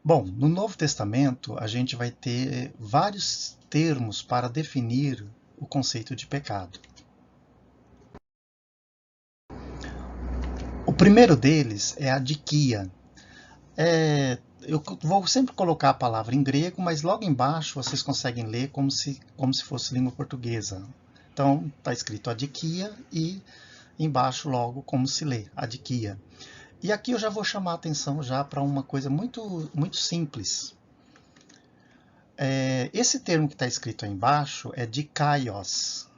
Bom, no Novo Testamento a gente vai ter vários termos para definir o conceito de pecado. O primeiro deles é a dikia. Eu vou sempre colocar a palavra em grego, mas logo embaixo vocês conseguem ler como se fosse língua portuguesa. Então está escrito adikia e embaixo logo como se lê, adikia. E aqui eu já vou chamar a atenção já para uma coisa muito simples. Esse termo que está escrito aí embaixo é dikaios.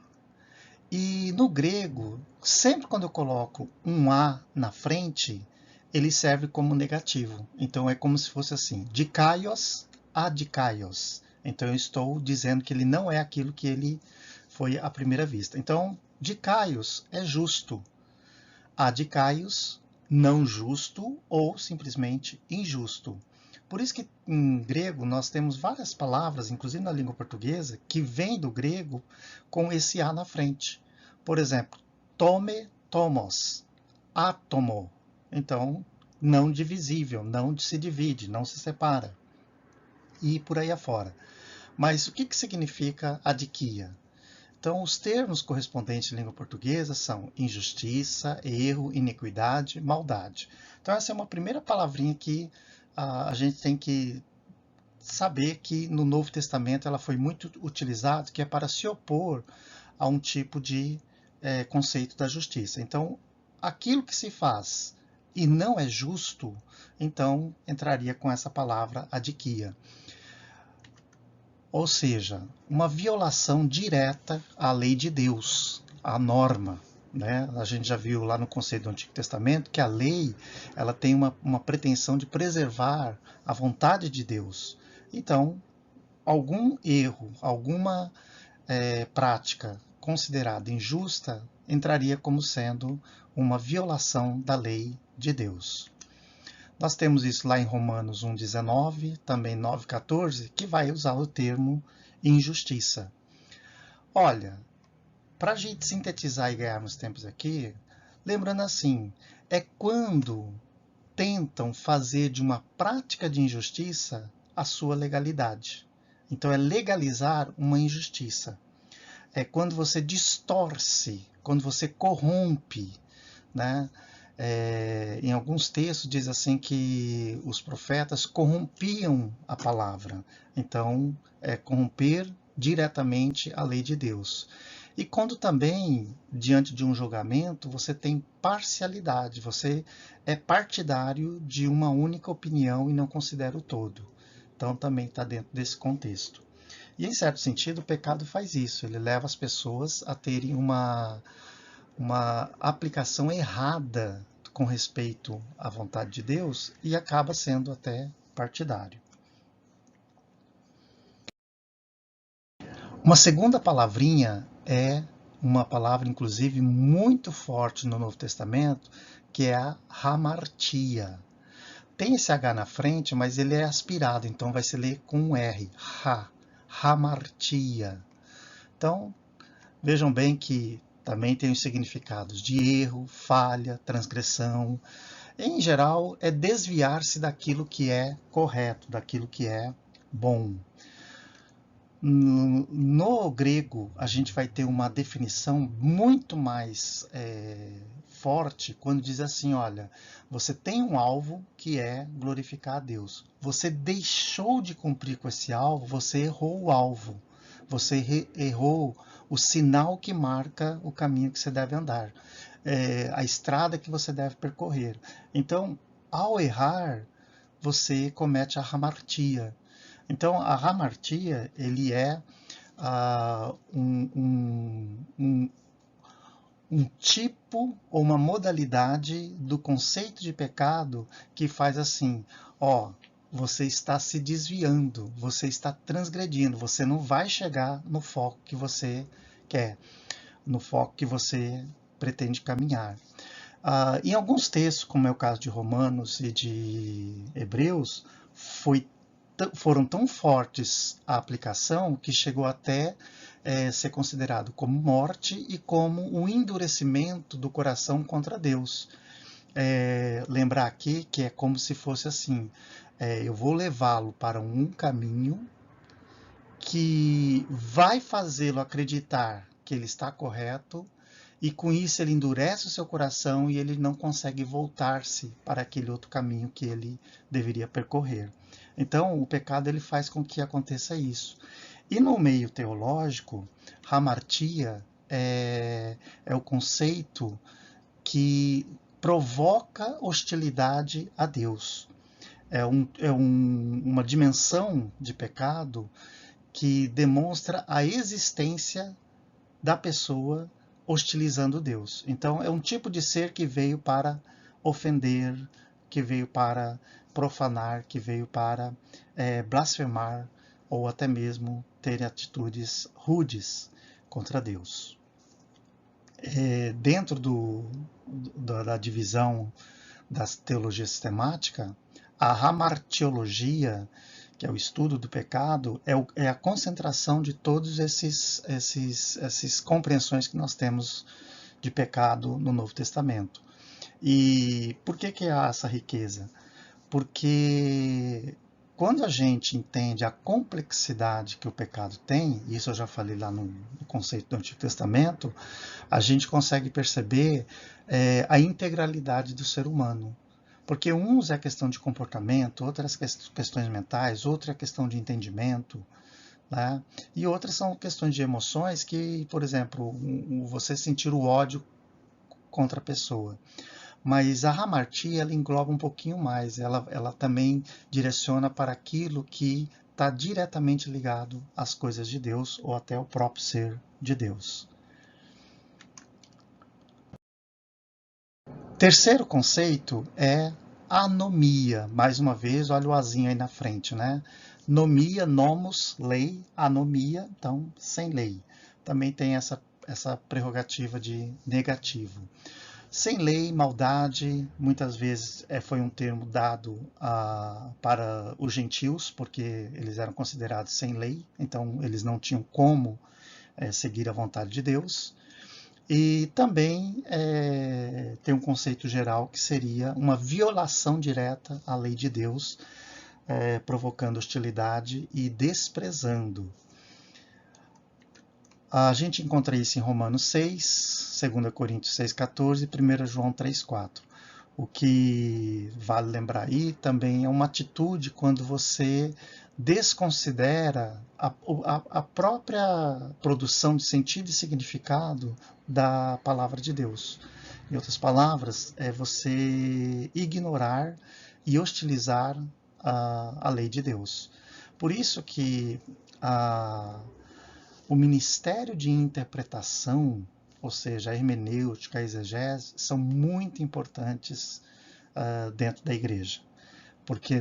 E no grego, sempre quando eu coloco um A na frente, ele serve como negativo. Então é como se fosse assim, dikaios, adikaios. Então eu estou dizendo que ele não é aquilo que ele foi à primeira vista. Então, dikaios é justo. Adikaios, não justo ou simplesmente injusto. Por isso que em grego nós temos várias palavras, inclusive na língua portuguesa, que vêm do grego com esse A na frente. Por exemplo, tome, tomos, átomo. Então, não divisível, não se divide, não se separa. E por aí afora. Mas o que significa adikia? Então, os termos correspondentes em língua portuguesa são injustiça, erro, iniquidade, maldade. Então, essa é uma primeira palavrinha que a gente tem que saber que no Novo Testamento ela foi muito utilizada, que é para se opor a um tipo de conceito da justiça. Então, aquilo que se faz e não é justo, então entraria com essa palavra adikia. Ou seja, uma violação direta à lei de Deus, à norma. Né? A gente já viu lá no conceito do Antigo Testamento que a lei ela tem uma pretensão de preservar a vontade de Deus. Então, algum erro, alguma prática considerada injusta entraria como sendo uma violação da lei de Deus. Nós temos isso lá em Romanos 1,19, também 9,14, que vai usar o termo injustiça. Olha, para a gente sintetizar e ganharmos tempos aqui, lembrando assim, é quando tentam fazer de uma prática de injustiça a sua legalidade. Então é legalizar uma injustiça. É quando você distorce, quando você corrompe, né? Em alguns textos diz assim que os profetas corrompiam a palavra. Então, corromper diretamente a lei de Deus. E quando também, diante de um julgamento, você tem parcialidade, você é partidário de uma única opinião e não considera o todo. Então, também está dentro desse contexto. E, em certo sentido, o pecado faz isso. Ele leva as pessoas a terem uma aplicação errada com respeito à vontade de Deus e acaba sendo até partidário. Uma segunda palavrinha é uma palavra, inclusive, muito forte no Novo Testamento, que é a hamartia. Tem esse H na frente, mas ele é aspirado, então vai se ler com um R. Hamartia. Então, vejam bem que também tem os significados de erro, falha, transgressão. Em geral, é desviar-se daquilo que é correto, daquilo que é bom. No grego, a gente vai ter uma definição muito mais forte quando diz assim, olha, você tem um alvo que é glorificar a Deus. Você deixou de cumprir com esse alvo, você errou o alvo. Você errou o sinal que marca o caminho que você deve andar, a estrada que você deve percorrer. Então, ao errar, você comete a hamartia. Então, a hamartia, ele é um tipo ou uma modalidade do conceito de pecado que faz assim, ó, você está se desviando, você está transgredindo, você não vai chegar no foco que você quer, no foco que você pretende caminhar. Em alguns textos, como é o caso de Romanos e de Hebreus, foi foram tão fortes a aplicação que chegou até ser considerado como morte e como um endurecimento do coração contra Deus. Lembrar aqui que é como se fosse assim, eu vou levá-lo para um caminho que vai fazê-lo acreditar que ele está correto, e com isso ele endurece o seu coração e ele não consegue voltar-se para aquele outro caminho que ele deveria percorrer. Então, o pecado ele faz com que aconteça isso. E no meio teológico, hamartia é o conceito que provoca hostilidade a Deus. Uma dimensão de pecado que demonstra a existência da pessoa hostilizando Deus. Então, é um tipo de ser que veio para ofender, que veio para profanar, que veio para blasfemar ou até mesmo ter atitudes rudes contra Deus. Dentro da divisão da teologia sistemática, a hamartiologia, que é o estudo do pecado, é a concentração de todas essas compreensões que nós temos de pecado no Novo Testamento. E por que há essa riqueza? Porque quando a gente entende a complexidade que o pecado tem, e isso eu já falei lá no conceito do Antigo Testamento, a gente consegue perceber a integralidade do ser humano. Porque uns é a questão de comportamento, outras questões mentais, outra é a questão de entendimento, né? E outras são questões de emoções que, por exemplo, você sentir o ódio contra a pessoa. Mas a hamartia, ela engloba um pouquinho mais, ela também direciona para aquilo que está diretamente ligado às coisas de Deus ou até ao próprio ser de Deus. Terceiro conceito é anomia. Mais uma vez, olha o azinho aí na frente, né? Nomia, nomos, lei, anomia, então sem lei. Também tem essa prerrogativa de negativo. Sem lei, maldade, muitas vezes foi um termo dado para os gentios, porque eles eram considerados sem lei, então eles não tinham como seguir a vontade de Deus. E também tem um conceito geral que seria uma violação direta à lei de Deus, provocando hostilidade e desprezando. A gente encontra isso em Romanos 6, 2 Coríntios 6,14 e 1 João 3,4. O que vale lembrar aí também é uma atitude quando você desconsidera a própria produção de sentido e significado da palavra de Deus. Em outras palavras, é você ignorar e hostilizar a lei de Deus. Por isso que o ministério de interpretação, ou seja, a hermenêutica, a exegese, são muito importantes dentro da igreja. Porque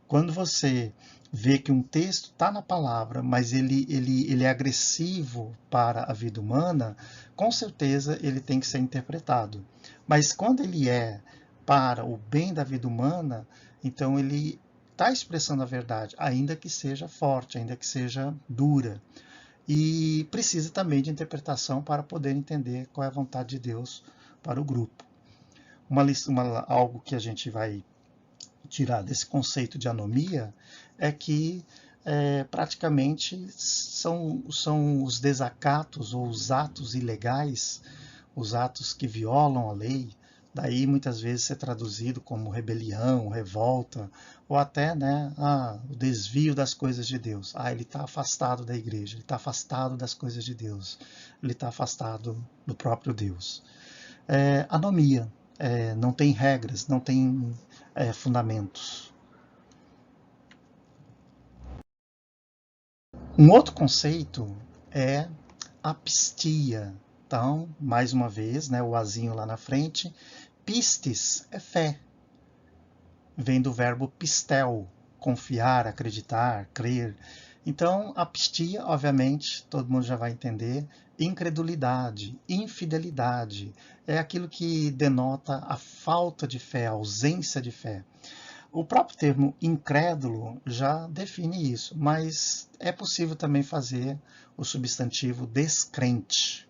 quando você vê que um texto está na palavra, mas ele é agressivo para a vida humana, com certeza ele tem que ser interpretado. Mas quando ele é para o bem da vida humana, então ele está expressando a verdade, ainda que seja forte, ainda que seja dura. E precisa também de interpretação para poder entender qual é a vontade de Deus para o grupo. Algo que a gente vai tirar desse conceito de anomia é que praticamente são os desacatos ou os atos ilegais, os atos que violam a lei, daí muitas vezes ser traduzido como rebelião, revolta, ou até o desvio das coisas de Deus. Ele está afastado da igreja, ele está afastado das coisas de Deus, ele está afastado do próprio Deus. Anomia, não tem regras, não tem fundamentos. Um outro conceito é apistia. Então, mais uma vez, o azinho lá na frente, pistis é fé. Vem do verbo pistel, confiar, acreditar, crer. Então, apistia, obviamente, todo mundo já vai entender, incredulidade, infidelidade, é aquilo que denota a falta de fé, a ausência de fé. O próprio termo incrédulo já define isso, mas é possível também fazer o substantivo descrente.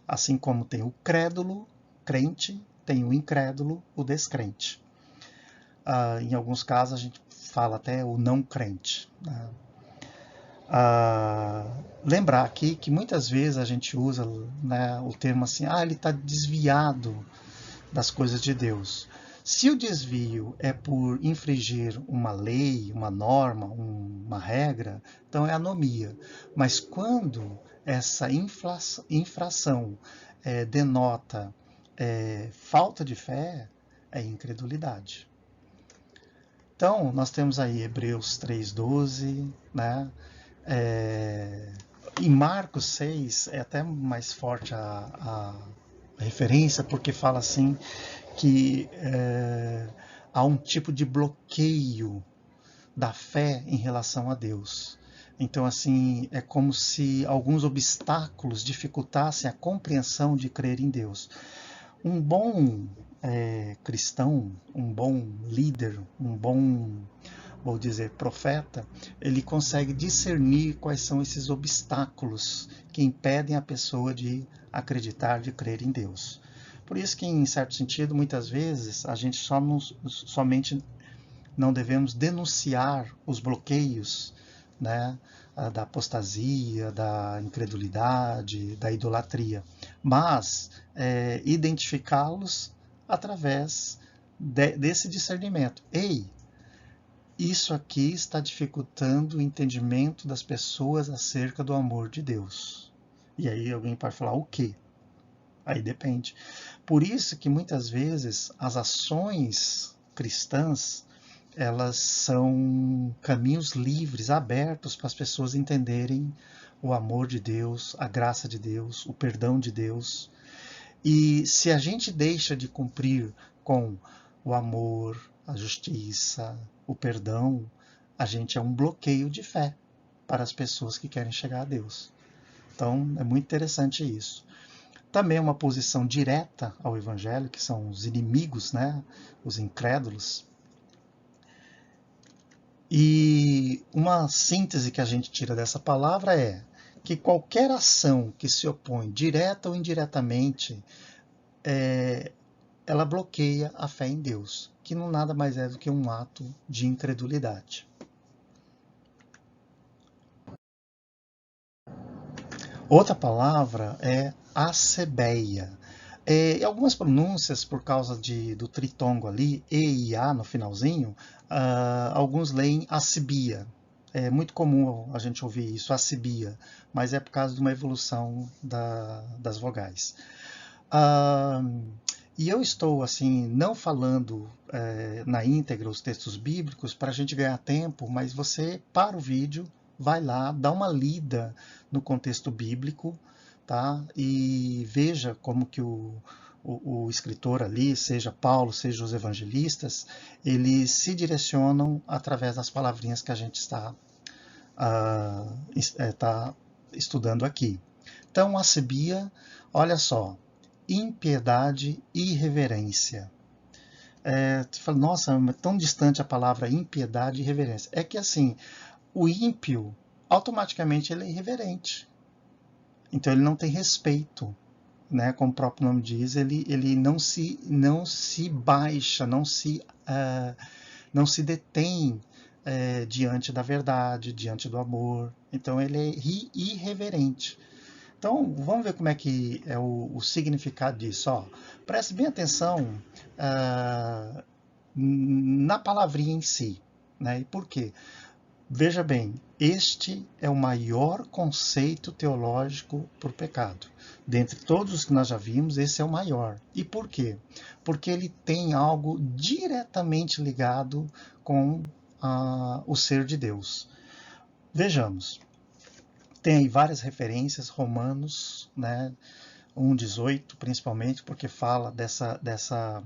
Assim como tem o crédulo, crente, tem o incrédulo, o descrente. Em alguns casos a gente fala até o não crente, né? Lembrar aqui que muitas vezes a gente usa, né, o termo assim, ele está desviado das coisas de Deus. Se o desvio é por infringir uma lei, uma norma, uma regra, então é anomia. Mas quando essa infração denota falta de fé, é incredulidade. Então, nós temos aí Hebreus 3,12, né? Em Marcos 6 é até mais forte a referência, porque fala assim que há um tipo de bloqueio da fé em relação a Deus. Então, assim, é como se alguns obstáculos dificultassem a compreensão de crer em Deus. Um bom cristão, um bom líder, um bom, vou dizer, profeta, ele consegue discernir quais são esses obstáculos que impedem a pessoa de acreditar, de crer em Deus. Por isso que, em certo sentido, muitas vezes, a gente somente não devemos denunciar os bloqueios, né, da apostasia, da incredulidade, da idolatria, mas identificá-los através desse discernimento. Ei, isso aqui está dificultando o entendimento das pessoas acerca do amor de Deus. E aí alguém pode falar o quê? Aí depende. Por isso que muitas vezes as ações cristãs, elas são caminhos livres, abertos para as pessoas entenderem o amor de Deus, a graça de Deus, o perdão de Deus. E se a gente deixa de cumprir com o amor, a justiça, o perdão, a gente é um bloqueio de fé para as pessoas que querem chegar a Deus. Então, é muito interessante isso. Também uma posição direta ao Evangelho, que são os inimigos, né? Os incrédulos. E uma síntese que a gente tira dessa palavra é que qualquer ação que se opõe, direta ou indiretamente, ela bloqueia a fé em Deus, que não nada mais é do que um ato de incredulidade. Outra palavra é acebeia. Algumas pronúncias, por causa do tritongo ali, E e A no finalzinho, alguns leem acibia. É muito comum a gente ouvir isso, acibia, mas é por causa de uma evolução das vogais. E eu estou, assim, não falando na íntegra os textos bíblicos para a gente ganhar tempo, mas você para o vídeo, vai lá, dá uma lida no contexto bíblico, tá? E veja como que o escritor ali, seja Paulo, seja os evangelistas, eles se direcionam através das palavrinhas que a gente está estudando aqui. Então, acebia, olha só, impiedade e irreverência. Você fala, nossa, é tão distante a palavra impiedade e irreverência. É que assim, o ímpio, automaticamente ele é irreverente. Então ele não tem respeito, né? Como o próprio nome diz, ele não se baixa, não se detém diante da verdade, diante do amor. Então ele é irreverente. Então, vamos ver como é que é o significado disso. Preste bem atenção na palavrinha em si, né? E por quê? Veja bem, este é o maior conceito teológico para o pecado. Dentre todos os que nós já vimos, esse é o maior. E por quê? Porque ele tem algo diretamente ligado com o ser de Deus. Vejamos. Tem aí várias referências, Romanos, né, 1,18 principalmente, porque fala dessa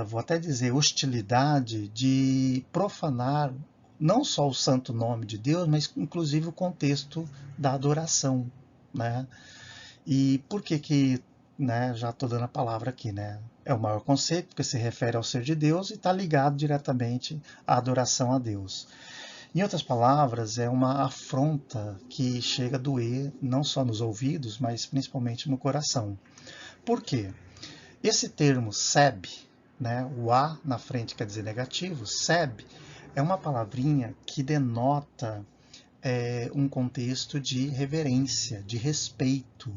vou até dizer, hostilidade de profanar não só o santo nome de Deus, mas inclusive o contexto da adoração, né? E por que, né, já estou dando a palavra aqui, né? É o maior conceito, porque se refere ao ser de Deus e está ligado diretamente à adoração a Deus. Em outras palavras, é uma afronta que chega a doer não só nos ouvidos, mas principalmente no coração. Por quê? Esse termo seb, né, o A na frente quer dizer negativo, seb é uma palavrinha que denota um contexto de reverência, de respeito,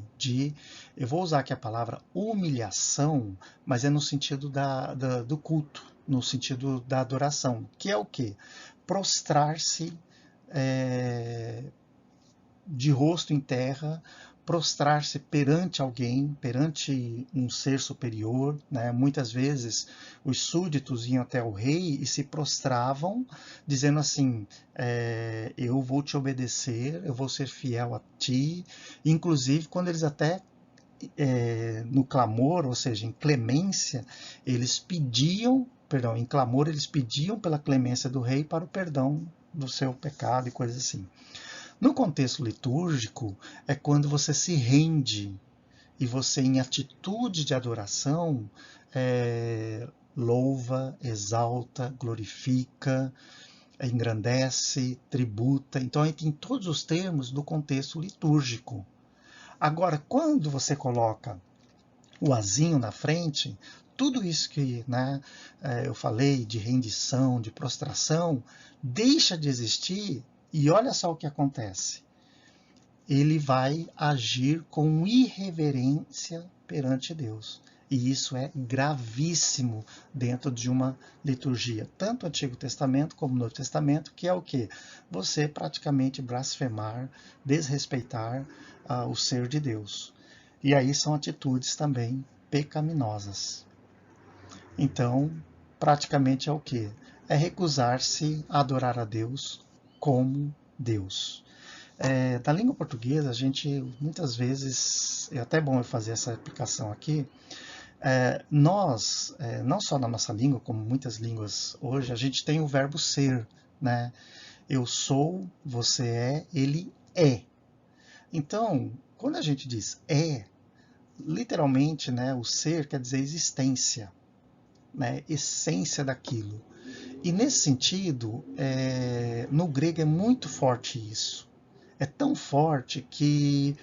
eu vou usar aqui a palavra humilhação, mas é no sentido do culto, no sentido da adoração, que é o quê? Prostrar-se de rosto em terra, prostrar-se perante alguém, perante um ser superior, né? Muitas vezes os súditos iam até o rei e se prostravam, dizendo assim, eu vou te obedecer, eu vou ser fiel a ti. Inclusive, quando eles até no clamor, ou seja, em clemência, eles pediam, perdão, em clamor eles pediam pela clemência do rei para o perdão do seu pecado e coisas assim. No contexto litúrgico, é quando você se rende e você, em atitude de adoração, louva, exalta, glorifica, engrandece, tributa. Então, aí tem todos os termos do contexto litúrgico. Agora, quando você coloca o azinho na frente, tudo isso que eu falei de rendição, de prostração, deixa de existir. E olha só o que acontece. Ele vai agir com irreverência perante Deus. E isso é gravíssimo dentro de uma liturgia, tanto Antigo Testamento como Novo Testamento, que é o quê? Você praticamente blasfemar, desrespeitar o ser de Deus. E aí são atitudes também pecaminosas. Então, praticamente é o quê? É recusar-se a adorar a Deus como Deus. Na língua portuguesa, a gente muitas vezes, é até bom eu fazer essa aplicação aqui, nós, não só na nossa língua, como muitas línguas hoje, a gente tem o verbo ser, né? Eu sou, você é, ele é. Então, quando a gente diz literalmente, né, o ser quer dizer existência, né, essência daquilo. E nesse sentido, no grego é muito forte isso. É tão forte que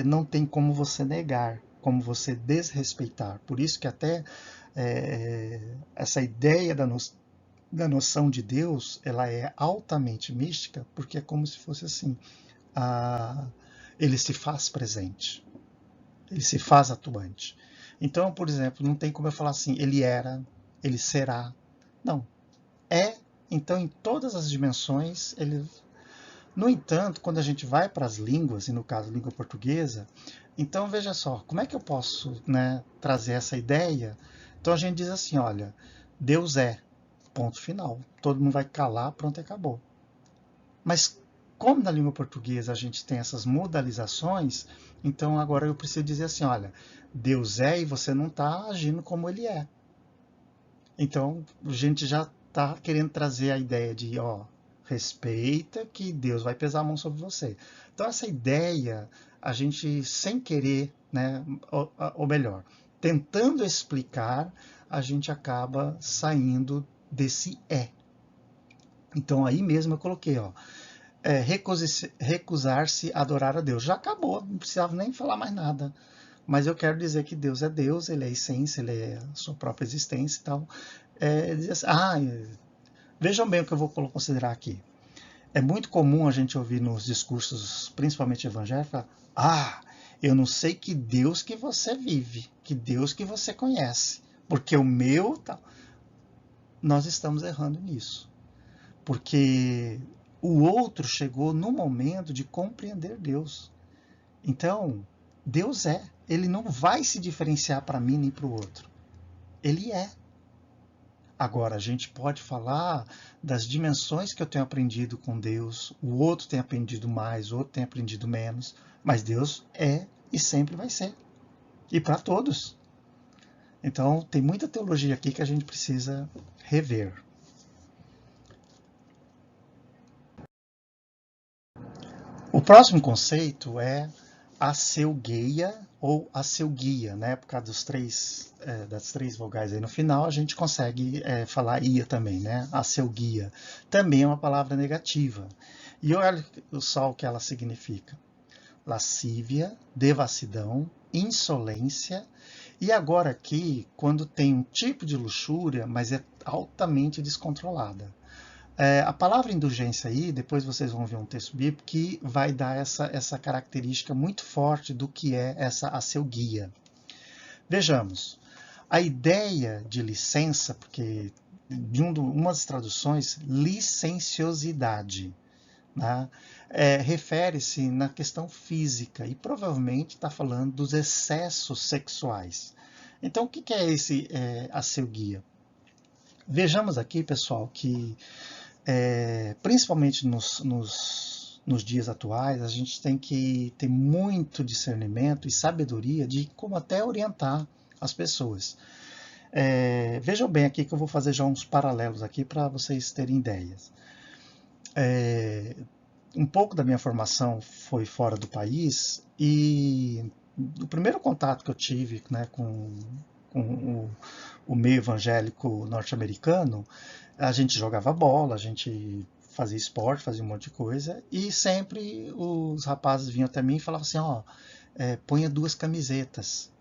não tem como você negar, como você desrespeitar. Por isso que até essa ideia da noção de Deus, ela é altamente mística, porque é como se fosse assim, ele se faz presente, ele se faz atuante. Então, por exemplo, não tem como eu falar assim, ele era, ele será. Não. Então, em todas as dimensões, ele... No entanto, quando a gente vai para as línguas, e no caso a língua portuguesa, então veja só, como é que eu posso trazer essa ideia? Então a gente diz assim, olha, Deus é, ponto final. Todo mundo vai calar, pronto, acabou. Mas como na língua portuguesa a gente tem essas modalizações, então agora eu preciso dizer assim, olha, Deus é e você não está agindo como ele é. Então a gente já está querendo trazer a ideia de, respeita que Deus vai pesar a mão sobre você. Então essa ideia, a gente sem querer, ou melhor, tentando explicar, a gente acaba saindo desse é. Então aí mesmo eu coloquei, recusar-se a adorar a Deus. Já acabou, não precisava nem falar mais nada. Mas eu quero dizer que Deus, ele é a essência, ele é a sua própria existência e tal. Vejam bem o que eu vou considerar aqui. É muito comum a gente ouvir nos discursos, principalmente evangélicos, eu não sei que Deus que você vive, que Deus que você conhece, porque o meu... Tá... Nós estamos errando nisso. Porque o outro chegou no momento de compreender Deus. Então, Deus é. Ele não vai se diferenciar para mim nem para o outro. Ele é. Agora, a gente pode falar das dimensões que eu tenho aprendido com Deus, o outro tem aprendido mais, o outro tem aprendido menos, mas Deus é e sempre vai ser. E para todos. Então, tem muita teologia aqui que a gente precisa rever. O próximo conceito é acelgueia ou acelguia, né? Por causa das três vogais aí no final, a gente consegue falar ia também, né? Acelguia. Também é uma palavra negativa. E olha só o que ela significa: lascívia, devassidão, insolência. E agora aqui, quando tem um tipo de luxúria, mas é altamente descontrolada. A palavra indulgência aí, depois vocês vão ver um texto bíblico que vai dar essa característica muito forte do que é essa acelguia. Vejamos, a ideia de licença, porque de umas traduções, licenciosidade, né? Refere-se na questão física e provavelmente está falando dos excessos sexuais. Então, o que é esse acelguia? Vejamos aqui, pessoal, que principalmente nos dias atuais, a gente tem que ter muito discernimento e sabedoria de como até orientar as pessoas. Vejam bem aqui que eu vou fazer já uns paralelos aqui para vocês terem ideias. Um pouco da minha formação foi fora do país e o primeiro contato que eu tive, né, com o meio evangélico norte-americano, a gente jogava bola, a gente fazia esporte, fazia um monte de coisa, e sempre os rapazes vinham até mim e falavam assim, ó, ponha 2 camisetas.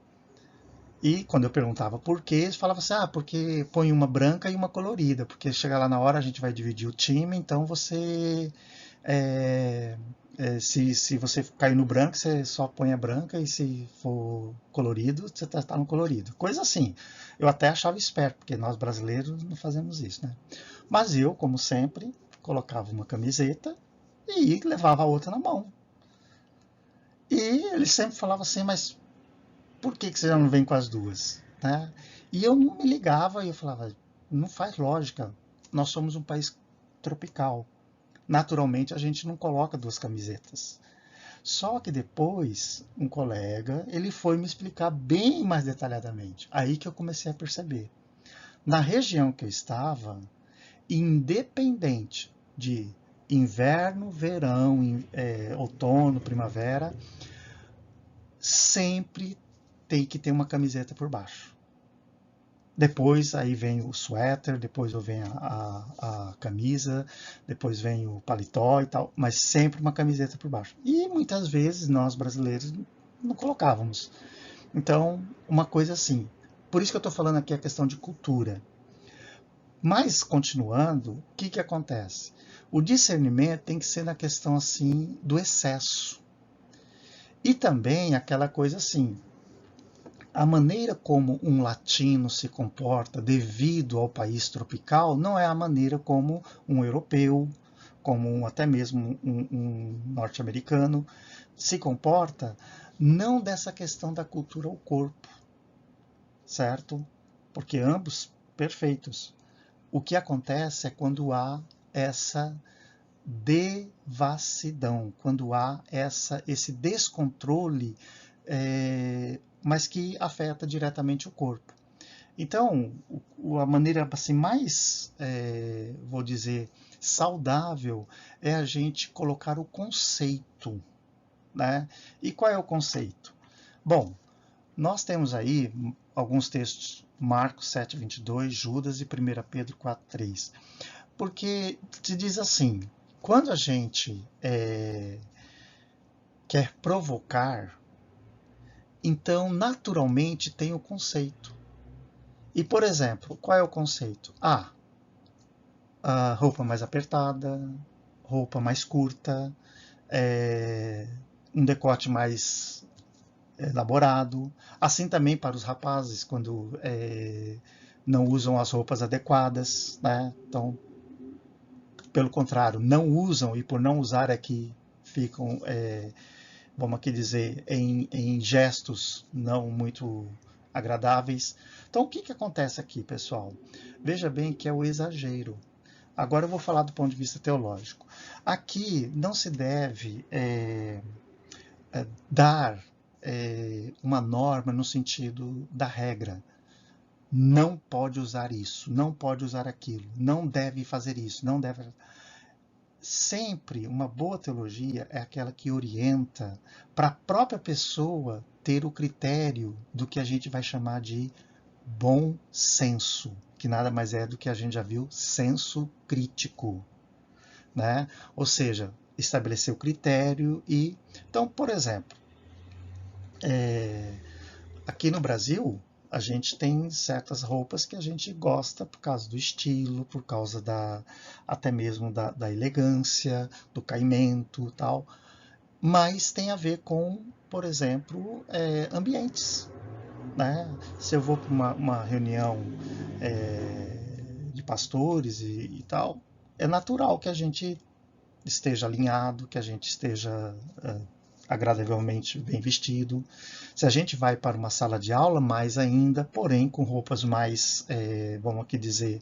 E quando eu perguntava por quê, eles falavam assim, porque põe uma branca e uma colorida, porque chegar lá na hora a gente vai dividir o time, então você se você cair no branco, você só põe a branca, e se for colorido, você tá no colorido. Coisa assim. Eu até achava esperto, porque nós brasileiros não fazemos isso, né? Mas eu, como sempre, colocava uma camiseta e levava a outra na mão. E ele sempre falava assim, mas por que você já não vem com as duas? Né? E eu não me ligava e eu falava, não faz lógica. Nós somos um país tropical. Naturalmente a gente não coloca 2 camisetas. Só que depois um colega ele foi me explicar bem mais detalhadamente. Aí que eu comecei a perceber. Na região que eu estava, independente de inverno, verão, outono, primavera, sempre tem que ter uma camiseta por baixo. Depois aí vem o suéter, depois vem a camisa, depois vem o paletó e tal, mas sempre uma camiseta por baixo. E muitas vezes nós brasileiros não colocávamos. Então, uma coisa assim. Por isso que eu estou falando aqui a questão de cultura. Mas, continuando, o que acontece? O discernimento tem que ser na questão assim do excesso. E também aquela coisa assim, a maneira como um latino se comporta devido ao país tropical não é a maneira como um europeu, como até mesmo um norte-americano se comporta, não dessa questão da cultura ao corpo, certo? Porque ambos perfeitos. O que acontece é quando há essa devassidão, quando há esse descontrole, mas que afeta diretamente o corpo. Então, a maneira assim, mais, vou dizer, saudável é a gente colocar o conceito. Né? E qual é o conceito? Bom, nós temos aí alguns textos, Marcos 7:22, Judas e 1 Pedro 4:3. Porque se diz assim, quando a gente quer provocar, então naturalmente tem o conceito. E, por exemplo, qual é o conceito? A roupa mais apertada, roupa mais curta, um decote mais elaborado. Assim também para os rapazes, quando não usam as roupas adequadas, né? Então, pelo contrário, não usam, e por não usar é que ficam, vamos aqui dizer, em gestos não muito agradáveis. Então, o que acontece aqui, pessoal? Veja bem que é o exagero. Agora eu vou falar do ponto de vista teológico. Aqui não se deve dar uma norma no sentido da regra. Não pode usar isso, não pode usar aquilo, não deve fazer isso, não deve. sempre uma boa teologia é aquela que orienta para a própria pessoa ter o critério do que a gente vai chamar de bom senso, que nada mais é do que a gente já viu, senso crítico, né? Ou seja, estabelecer o critério e... Então, por exemplo, aqui no Brasil, a gente tem certas roupas que a gente gosta por causa do estilo, por causa até mesmo da elegância, do caimento e tal, mas tem a ver com, por exemplo, ambientes. Né? Se eu vou para uma reunião de pastores e tal, é natural que a gente esteja alinhado, que a gente esteja agradavelmente bem vestido. Se a gente vai para uma sala de aula, mais ainda, porém com roupas mais, vamos aqui dizer,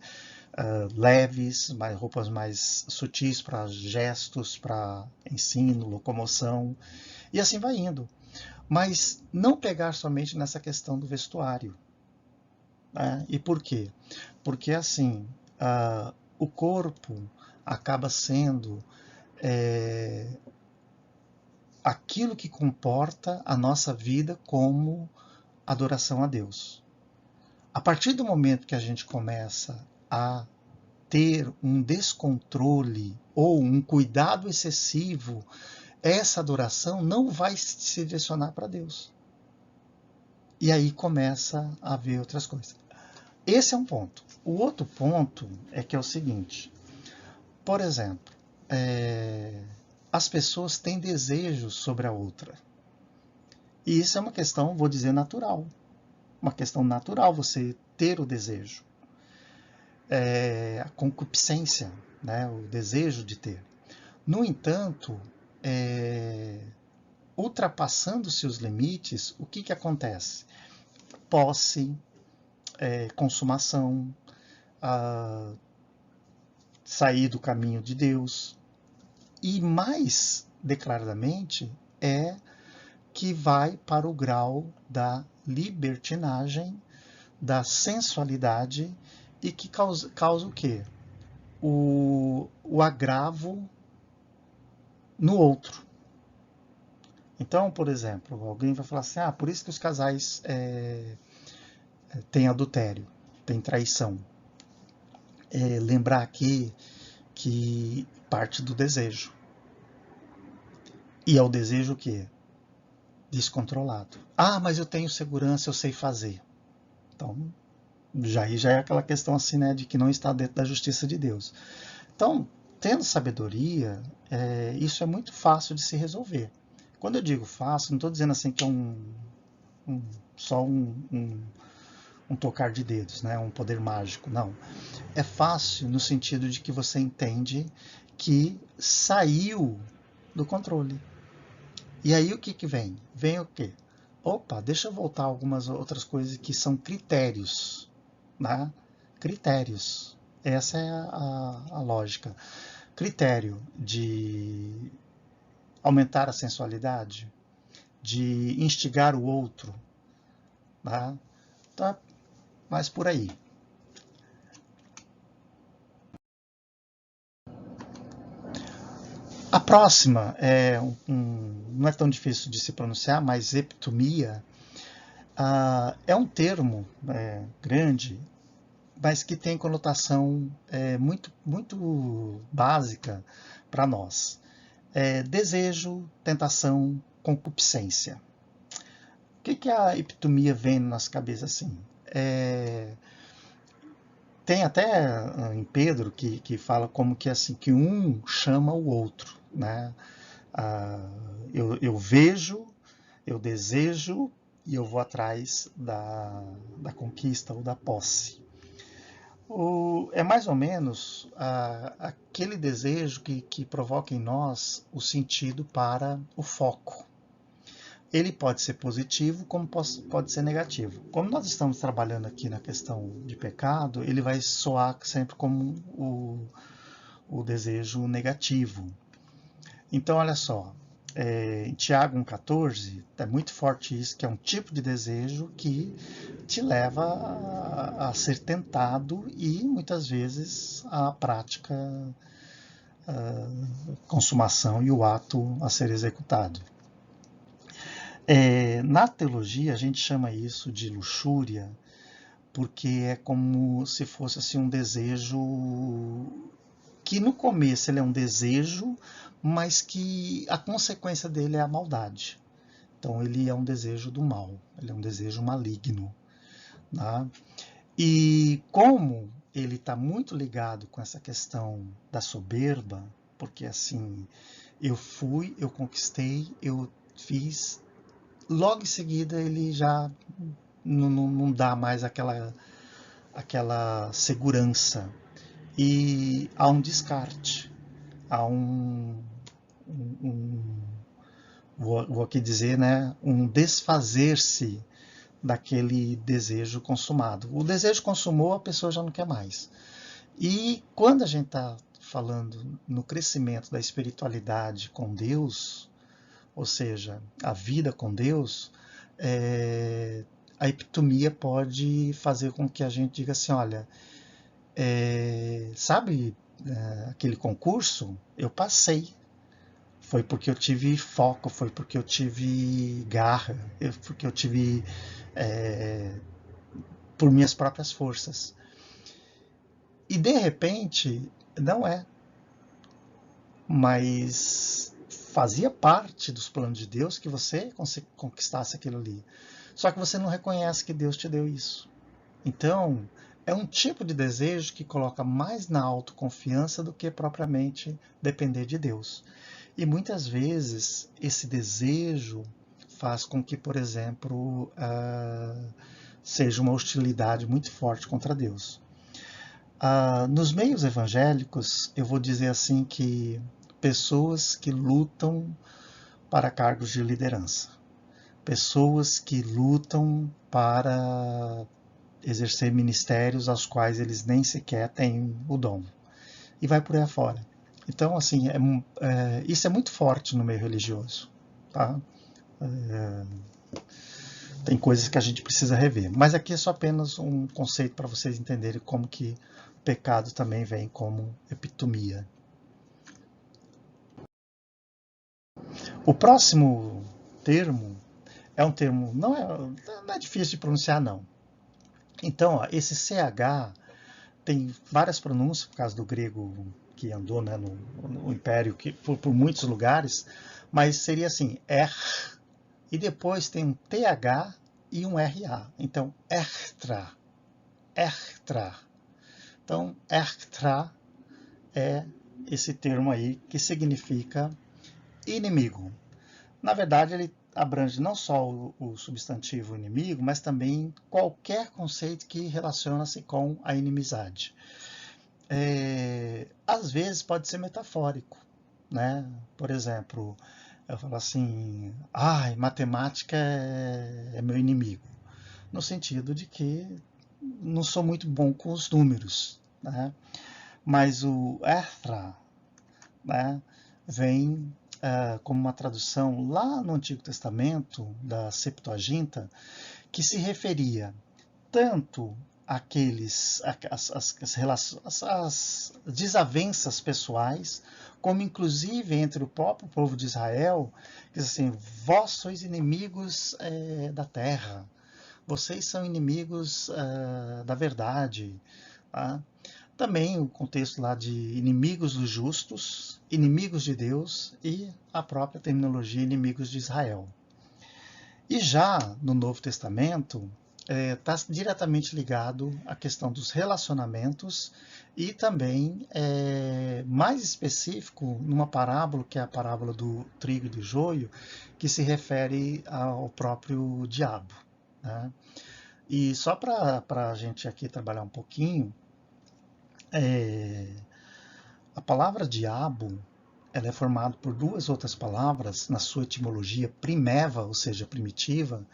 leves, roupas mais sutis para gestos, para ensino, locomoção, e assim vai indo. Mas não pegar somente nessa questão do vestuário. Né? E por quê? Porque assim, o corpo acaba sendo aquilo que comporta a nossa vida como adoração a Deus. A partir do momento que a gente começa a ter um descontrole ou um cuidado excessivo, essa adoração não vai se direcionar para Deus. E aí começa a haver outras coisas. Esse é um ponto. O outro ponto é que é o seguinte. Por exemplo, as pessoas têm desejos sobre a outra. E isso é uma questão, vou dizer, natural. Uma questão natural você ter o desejo. A concupiscência, né? O desejo de ter. No entanto, ultrapassando-se os limites, o que acontece? Posse, consumação, sair do caminho de Deus. E mais declaradamente é que vai para o grau da libertinagem, da sensualidade e que causa o quê? O agravo no outro. Então, por exemplo, alguém vai falar assim, por isso que os casais têm adultério, têm traição. Lembrar aqui que parte do desejo. E é o desejo o quê? Descontrolado. Mas eu tenho segurança, eu sei fazer. Então, já é aquela questão assim, né, de que não está dentro da justiça de Deus. Então, tendo sabedoria, isso é muito fácil de se resolver. Quando eu digo fácil, não estou dizendo assim que é só um tocar de dedos, né, um poder mágico, não. É fácil no sentido de que você entende que saiu do controle. E aí o que vem? Vem o quê? Opa, deixa eu voltar a algumas outras coisas que são critérios. Né? Critérios. Essa é a lógica. Critério de aumentar a sensualidade, de instigar o outro. Né? Tá mais por aí. A próxima não é tão difícil de se pronunciar, mas epitomia é um termo grande, mas que tem conotação muito, muito básica para nós. Desejo, tentação, concupiscência. O que a epitomia vem na nossa cabeça assim? Tem até em Pedro que fala como que assim que um chama o outro, né? Eu vejo, eu desejo e eu vou atrás da conquista ou da posse. É mais ou menos aquele desejo que provoca em nós o sentido para o foco. Ele pode ser positivo, como pode ser negativo. Como nós estamos trabalhando aqui na questão de pecado, ele vai soar sempre como o desejo negativo. Então, olha só, em Tiago 1,14, é muito forte isso, que é um tipo de desejo que te leva a ser tentado e, muitas vezes, a prática consumação e o ato a ser executado. Na teologia, a gente chama isso de luxúria, porque é como se fosse assim, um desejo que no começo ele é um desejo, mas que a consequência dele é a maldade. Então ele é um desejo do mal, ele é um desejo maligno. Tá? E como ele está muito ligado com essa questão da soberba, porque assim, eu fui, eu conquistei, eu fiz, logo em seguida ele já não dá mais aquela segurança. E há um descarte, há vou aqui dizer, né, um desfazer-se daquele desejo consumado. O desejo consumou, a pessoa já não quer mais. E quando a gente está falando no crescimento da espiritualidade com Deus, ou seja, a vida com Deus, a epitomia pode fazer com que a gente diga assim, olha, sabe aquele concurso? Eu passei. Foi porque eu tive foco, foi porque eu tive garra, porque eu tive por minhas próprias forças. E de repente, não é. Mas fazia parte dos planos de Deus que você conquistasse aquilo ali. Só que você não reconhece que Deus te deu isso. Então, é um tipo de desejo que coloca mais na autoconfiança do que propriamente depender de Deus. E muitas vezes esse desejo faz com que, por exemplo, seja uma hostilidade muito forte contra Deus. Nos meios evangélicos, eu vou dizer assim que pessoas que lutam para cargos de liderança, pessoas que lutam para exercer ministérios aos quais eles nem sequer têm o dom, e vai por aí afora. Então, assim, isso é muito forte no meio religioso. Tá? Tem coisas que a gente precisa rever. Mas aqui é só apenas um conceito para vocês entenderem como que o pecado também vem como epitomia. O próximo termo é um termo, não é difícil de pronunciar, não. Então, ó, esse CH tem várias pronúncias, por causa do grego que andou, né, no Império, que por muitos lugares, mas seria assim, e depois tem um TH e um RA. Então, ertra. Então, ertra é esse termo aí que significa inimigo. Na verdade, ele abrange não só o substantivo inimigo, mas também qualquer conceito que relaciona-se com a inimizade. Às vezes pode ser metafórico, né? Por exemplo, eu falo assim, matemática é meu inimigo, no sentido de que não sou muito bom com os números, né? Mas o ertra, né, vem como uma tradução lá no Antigo Testamento, da Septuaginta, que se referia tanto àqueles, as desavenças pessoais, como inclusive entre o próprio povo de Israel, que diz assim, vós sois inimigos da terra, vocês são inimigos da verdade. Tá? Também o contexto lá de inimigos dos justos, inimigos de Deus e a própria terminologia inimigos de Israel. E já no Novo Testamento, está diretamente ligado à questão dos relacionamentos e também, mais específico, numa parábola, que é a parábola do trigo e do joio, que se refere ao próprio diabo. Né? E só para a gente aqui trabalhar um pouquinho, a palavra diabo ela é formada por duas outras palavras na sua etimologia primeva, ou seja, primitiva,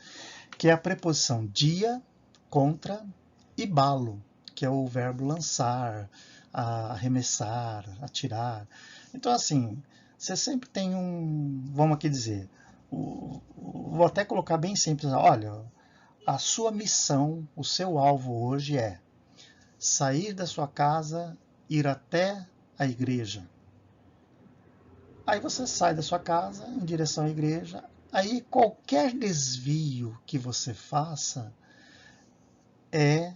que é a preposição dia, contra, e balo, que é o verbo lançar, arremessar, atirar. Então, assim, você sempre tem vamos aqui dizer, vou até colocar bem simples, olha, a sua missão, o seu alvo hoje é sair da sua casa, ir até a igreja. Aí você sai da sua casa em direção à igreja. Aí qualquer desvio que você faça é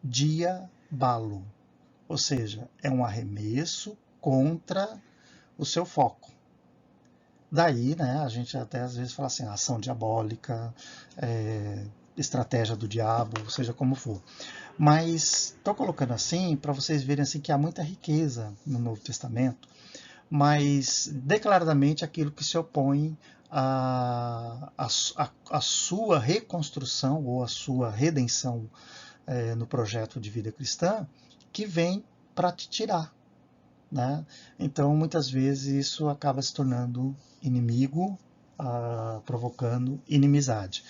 diabalo. Ou seja, é um arremesso contra o seu foco. Daí, né, a gente até às vezes fala assim, ação diabólica, estratégia do diabo, seja como for. Mas estou colocando assim para vocês verem assim que há muita riqueza no Novo Testamento, mas declaradamente aquilo que se opõe à sua reconstrução ou à sua redenção no projeto de vida cristã, que vem para te tirar. Né? Então, muitas vezes, isso acaba se tornando inimigo, provocando inimizade.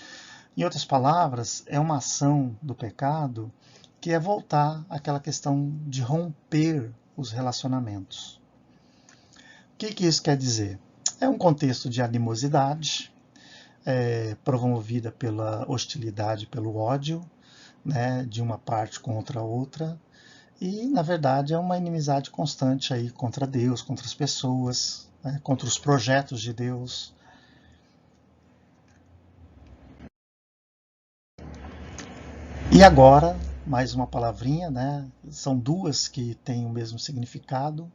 Em outras palavras, é uma ação do pecado que é voltar àquela questão de romper os relacionamentos. O que isso quer dizer? É um contexto de animosidade, promovida pela hostilidade, pelo ódio, né, de uma parte contra a outra, e, na verdade, é uma inimizade constante aí contra Deus, contra as pessoas, né, contra os projetos de Deus. E agora, mais uma palavrinha, né? São duas que têm o mesmo significado,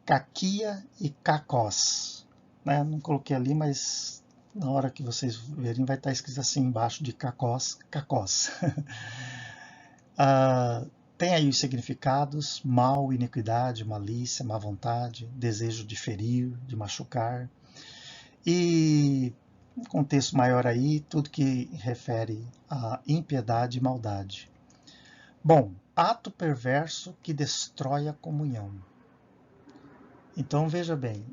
caquia e cacós. Né? Não coloquei ali, mas na hora que vocês verem vai estar escrito assim embaixo de cacós, cacós. Tem aí os significados: mal, iniquidade, malícia, má vontade, desejo de ferir, de machucar. E um contexto maior aí, tudo que refere a impiedade e maldade. Bom, ato perverso que destrói a comunhão. Então veja bem,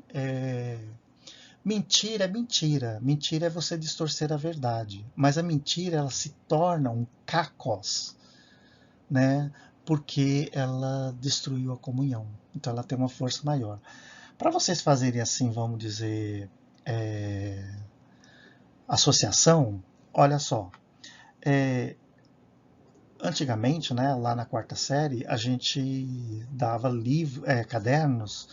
mentira é mentira. Mentira é você distorcer a verdade. Mas a mentira ela se torna um cacos, né? Porque ela destruiu a comunhão. Então ela tem uma força maior. Para vocês fazerem assim, vamos dizer, associação, olha só. Antigamente, né, lá na quarta série, a gente dava cadernos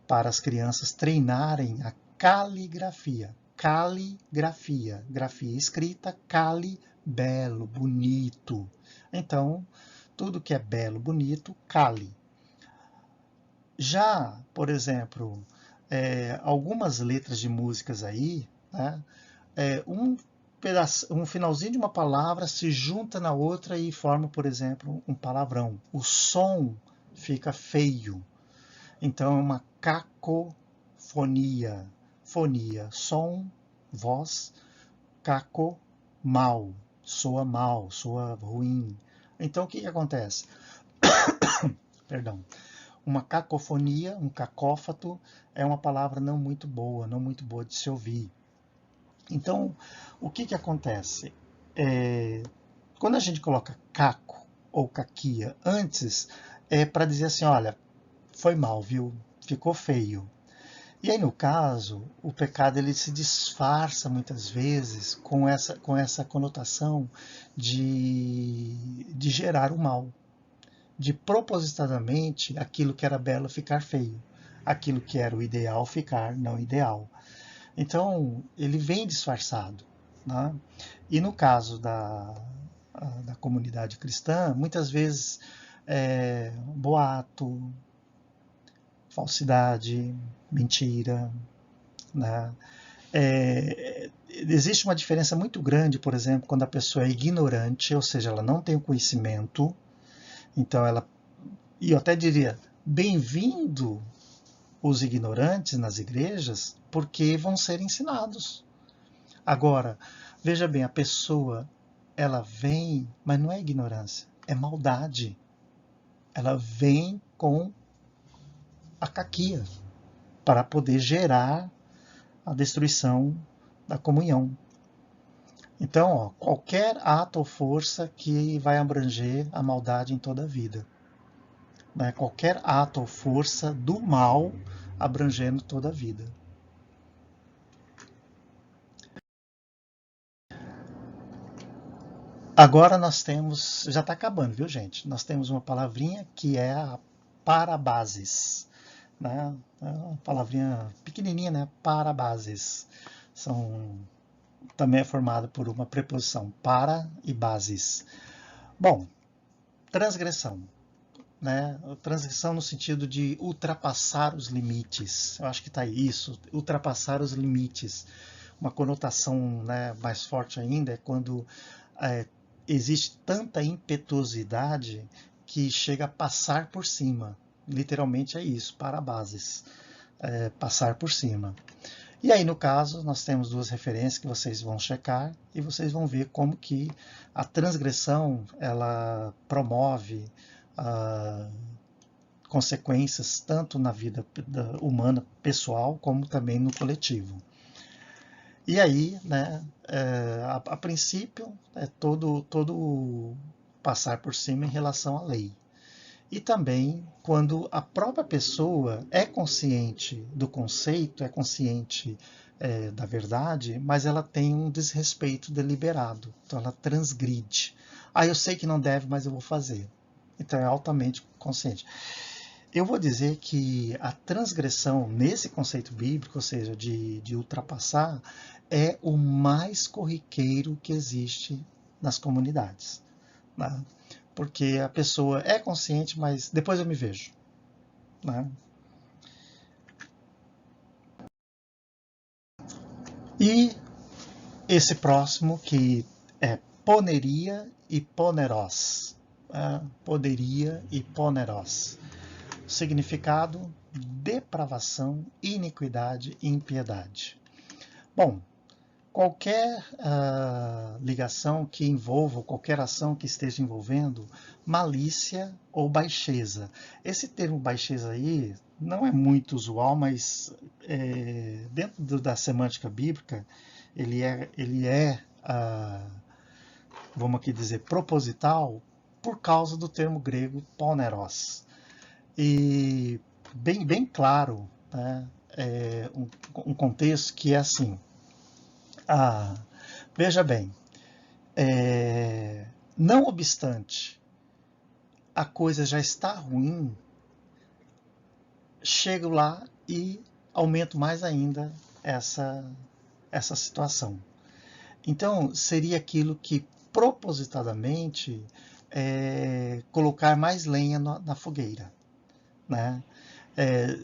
para as crianças treinarem a caligrafia. Caligrafia, grafia escrita, cali, belo, bonito. Então, tudo que é belo, bonito, cali. Já, por exemplo, algumas letras de músicas aí, né, um finalzinho de uma palavra se junta na outra e forma, por exemplo, um palavrão. O som fica feio. Então é uma cacofonia. Fonia, som, voz, caco, mal, soa ruim. Então o que acontece? Perdão. Uma cacofonia, um cacófato, é uma palavra não muito boa de se ouvir. Então, o que acontece? Quando a gente coloca caco ou caquia antes, é para dizer assim, olha, foi mal, viu? Ficou feio. E aí, no caso, o pecado ele se disfarça muitas vezes com essa conotação de gerar o mal, de propositadamente aquilo que era belo ficar feio, aquilo que era o ideal ficar não ideal. Então, ele vem disfarçado. Né? E no caso da comunidade cristã, muitas vezes boato, falsidade, mentira. Né? Existe uma diferença muito grande, por exemplo, quando a pessoa é ignorante, ou seja, ela não tem o conhecimento, então e eu até diria, bem-vindo os ignorantes nas igrejas, porque vão ser ensinados. Agora, veja bem, a pessoa, ela vem, mas não é ignorância, é maldade. Ela vem com a caquia para poder gerar a destruição da comunhão. Então, ó, qualquer ato ou força que vai abranger a maldade em toda a vida. Né? Qualquer ato ou força do mal abrangendo toda a vida. Agora nós temos, já está acabando, viu gente? Nós temos uma palavrinha que é a parabases. né? É uma palavrinha pequenininha, né? Parabases. Também é formada por uma preposição para e bases. Bom, transgressão, né? Transgressão no sentido de ultrapassar os limites. Eu acho que está aí isso, ultrapassar os limites. Uma conotação, né, mais forte ainda é quando é, existe tanta impetuosidade que chega a passar por cima. Literalmente é isso, para bases, passar por cima. E aí, no caso, nós temos duas referências que vocês vão checar e vocês vão ver como que a transgressão ela promove consequências tanto na vida humana pessoal como também no coletivo. E aí, né, a princípio, é todo passar por cima em relação à lei. E também quando a própria pessoa é consciente do conceito, é consciente da verdade, mas ela tem um desrespeito deliberado. Então ela transgride. Ah, eu sei que não deve, mas eu vou fazer. Então é altamente consciente. Eu vou dizer que a transgressão nesse conceito bíblico, ou seja, de ultrapassar, é o mais corriqueiro que existe nas comunidades. Né? Porque a pessoa é consciente, mas depois eu me vejo. Né? E esse próximo que é poneria e poneros. Poderia e poneros. Significado: depravação, iniquidade e impiedade. Bom, qualquer ligação que envolva, qualquer ação que esteja envolvendo malícia ou baixeza. Esse termo baixeza aí não é muito usual, mas dentro da semântica bíblica, ele é vamos aqui dizer, proposital por causa do termo grego poneros. E bem claro, né, um contexto que é assim. Veja bem, não obstante a coisa já está ruim, chego lá e aumento mais ainda essa situação. Então, seria aquilo que propositadamente colocar mais lenha na fogueira. Né?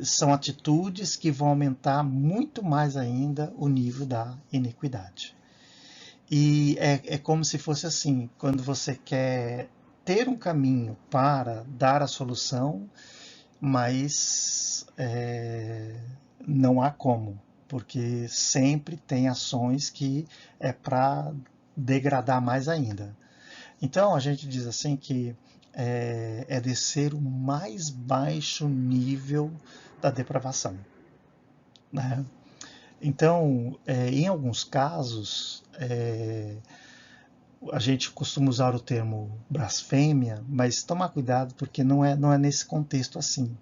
São atitudes que vão aumentar muito mais ainda o nível da iniquidade. E é como se fosse assim, quando você quer ter um caminho para dar a solução, mas não há como, porque sempre tem ações que é para degradar mais ainda. Então a gente diz assim que descer o mais baixo nível da depravação. Né? Então, em alguns casos, a gente costuma usar o termo blasfêmia, mas tomar cuidado porque não é nesse contexto assim.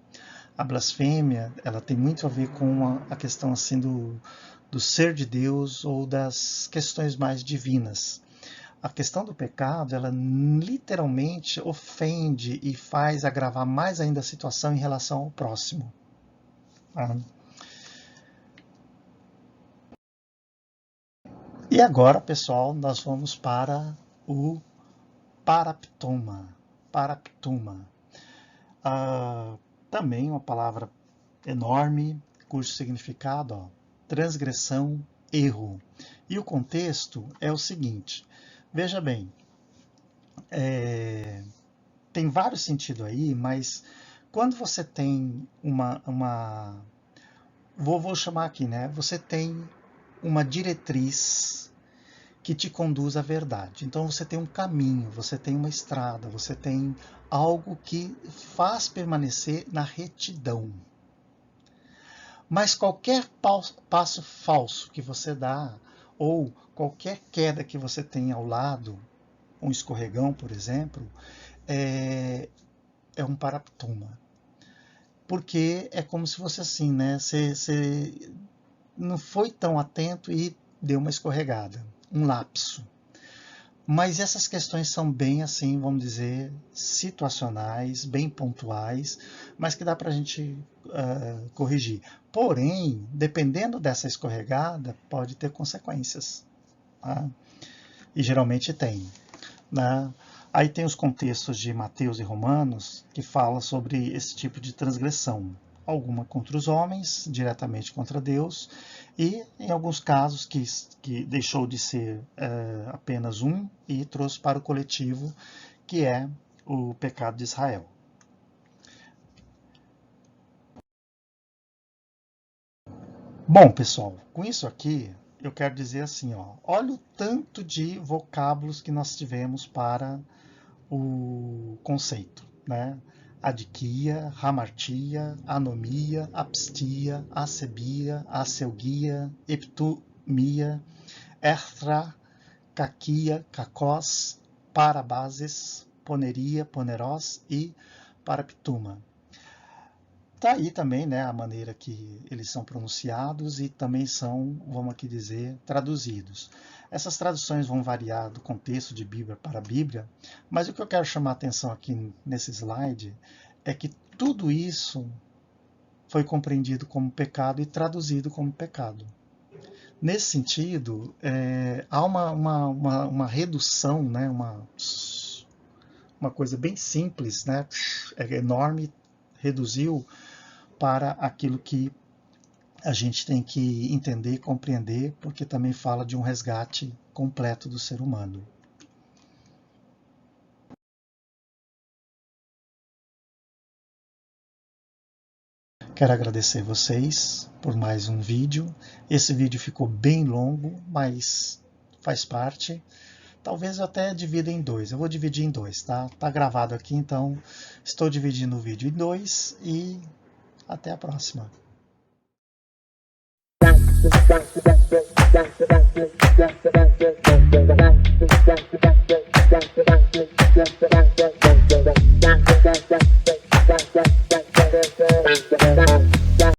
A blasfêmia ela tem muito a ver com a questão assim do ser de Deus ou das questões mais divinas. A questão do pecado, ela literalmente ofende e faz agravar mais ainda a situação em relação ao próximo. Tá? E agora, pessoal, nós vamos para o paraptoma. Paraptoma. Também uma palavra enorme, cujo significado, transgressão, erro. E o contexto é o seguinte, veja bem, tem vários sentidos aí, mas quando você tem vou chamar aqui, né? Você tem uma diretriz que te conduz à verdade. Então você tem um caminho, você tem uma estrada, você tem algo que faz permanecer na retidão. Mas qualquer passo falso que você dá, ou qualquer queda que você tem ao lado, um escorregão, por exemplo, é um paraptoma. Porque é como se fosse assim, né? Você não foi tão atento e deu uma escorregada, um lapso. Mas essas questões são bem assim, vamos dizer, situacionais, bem pontuais, mas que dá para a gente corrigir. Porém, dependendo dessa escorregada, pode ter consequências. Tá? E geralmente tem. Né? Aí tem os contextos de Mateus e Romanos que falam sobre esse tipo de transgressão. Alguma contra os homens, diretamente contra Deus, e em alguns casos que deixou de ser apenas um e trouxe para o coletivo, que é o pecado de Israel. Bom, pessoal, com isso aqui eu quero dizer assim, ó, olha o tanto de vocábulos que nós tivemos para o conceito, né? Adiquia, hamartia, anomia, apstia, acebia, acelguia, eptumia, erthra, caquia, cacós, parabases, poneria, ponerós e paraptuma. Tá aí também, né, a maneira que eles são pronunciados e também são, vamos aqui dizer, traduzidos. Essas traduções vão variar do contexto de Bíblia para Bíblia, mas o que eu quero chamar a atenção aqui nesse slide é que tudo isso foi compreendido como pecado e traduzido como pecado. Nesse sentido, há uma redução, né, uma coisa bem simples, né, é enorme, reduziu para aquilo que a gente tem que entender e compreender, porque também fala de um resgate completo do ser humano. Quero agradecer vocês por mais um vídeo. Esse vídeo ficou bem longo, mas faz parte. Talvez eu até divida em dois. Eu vou dividir em dois, tá? Tá gravado aqui, então estou dividindo o vídeo em dois e até a próxima.